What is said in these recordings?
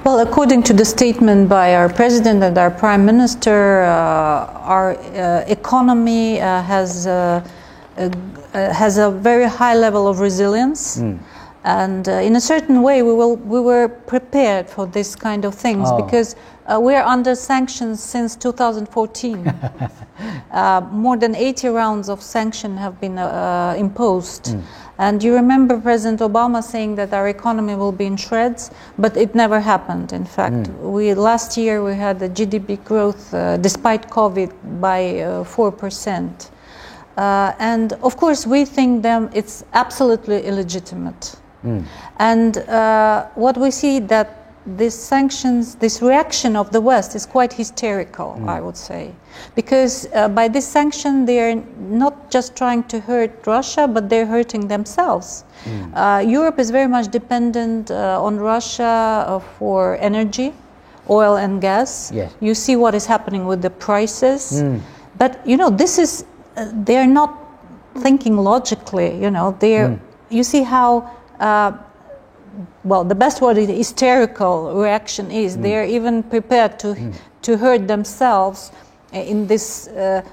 Well, according to the statement by our president and our prime minister, our economy has a very high level of resilience, and in a certain way, we were prepared for this kind of things because we are under sanctions since 2014. More than 80 rounds of sanctions have been imposed. And you remember President Obama saying that our economy will be in shreds, but it never happened. In fact, last year we had a GDP growth, despite COVID, by 4%. And of course, we think it's absolutely illegitimate. And what we see that these sanctions, this reaction of the West is quite hysterical, I would say. Because by this sanction, they are not just trying to hurt Russia, but they're hurting themselves. Europe is very much dependent on Russia for energy, oil and gas. Yes. You see what is happening with the prices. But, you know, this is, they're not thinking logically, you know. You see how... well, the best word is hysterical reaction is. They're even prepared to hurt themselves in this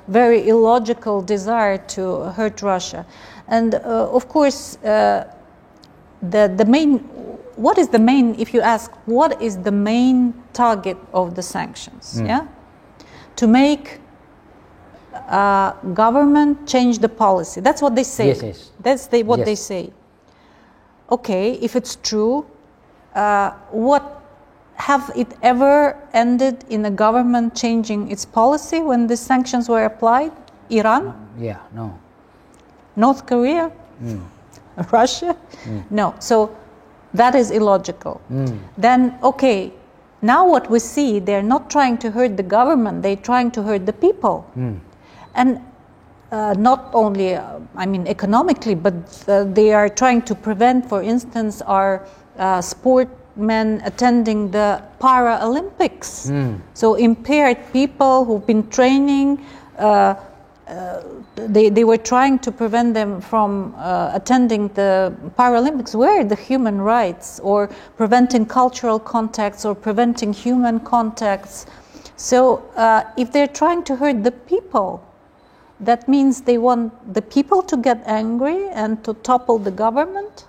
very illogical desire to hurt Russia. And of course, the main, what is the main, if you ask, what is the main target of the sanctions? Yeah? To make government change the policy. That's what they say. Yes, yes. That's what they say. Okay, if it's true, have it ever ended in a government changing its policy when the sanctions were applied? Iran? Yeah, no. North Korea? Russia? No. So that is illogical. Then, okay, now what we see, they're not trying to hurt the government, they're trying to hurt the people. And not only, I mean, economically, but they are trying to prevent, for instance, our sportmen attending the Paralympics. So impaired people who've been training, they were trying to prevent them from attending the Paralympics. Where are the human rights, or preventing cultural contacts, or preventing human contacts? So if they're trying to hurt the people, that means they want the people to get angry and to topple the government?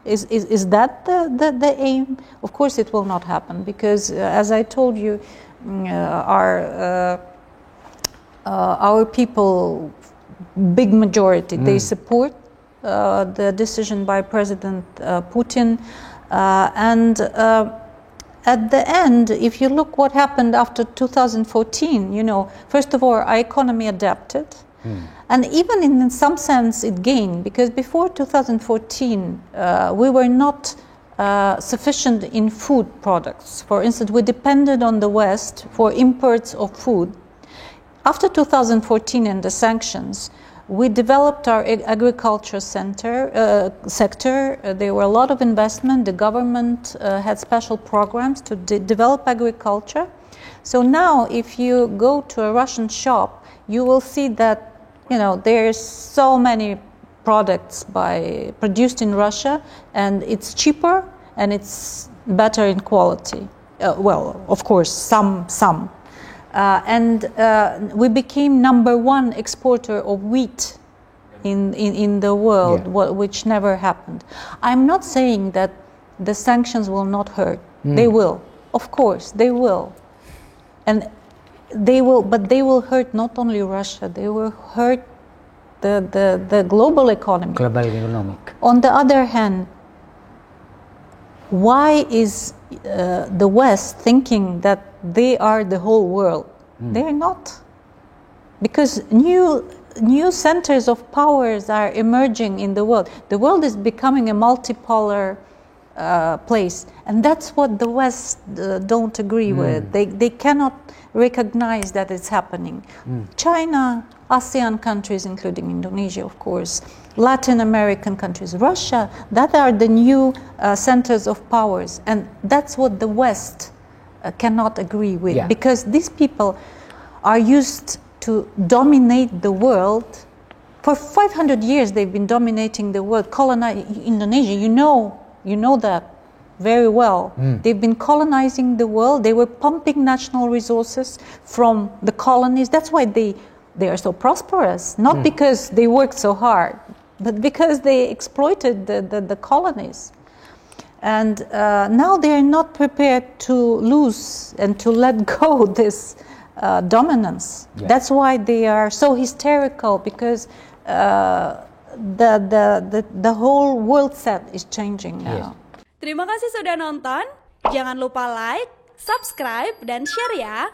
Is that the aim? Of course it will not happen, because as I told you, our people, big majority, they support the decision by President Putin. And at the end, if you look what happened after 2014, you know, first of all, our economy adapted. And even in some sense it gained, because before 2014, we were not sufficient in food products. For instance, we depended on the West for imports of food. After 2014 and the sanctions, we developed our agriculture sector. There were a lot of investment. The government had special programs to develop agriculture. So now, if you go to a Russian shop, you will see that, you know, there's so many products produced in Russia, and it's cheaper and it's better in quality. Well, of course, some. And we became #1 exporter of wheat in the world, which never happened. I'm not saying that the sanctions will not hurt. They will, of course, they will, and they will. But they will hurt not only Russia; they will hurt the global economy. Global economic. On the other hand, why is the West thinking that they are the whole world? They're not, because new centers of powers are emerging in the world. The world is becoming a multipolar place, and that's what the West don't agree with. They cannot recognize that it's happening. China, ASEAN countries, including Indonesia, of course, Latin American countries, Russia, that are the new centers of powers, and that's what the West cannot agree with, because these people are used to dominate the world. For 500 years they've been dominating the world, colonizing Indonesia. You know that. very well. They've been colonizing the world. They were pumping national resources from the colonies. That's why they are so prosperous, not because they worked so hard, but because they exploited the colonies. And now they are not prepared to lose and to let go this dominance. Yeah. That's why they are so hysterical, because the whole world set is changing now. Yes. Terima kasih sudah nonton. Jangan lupa like, subscribe, dan share ya.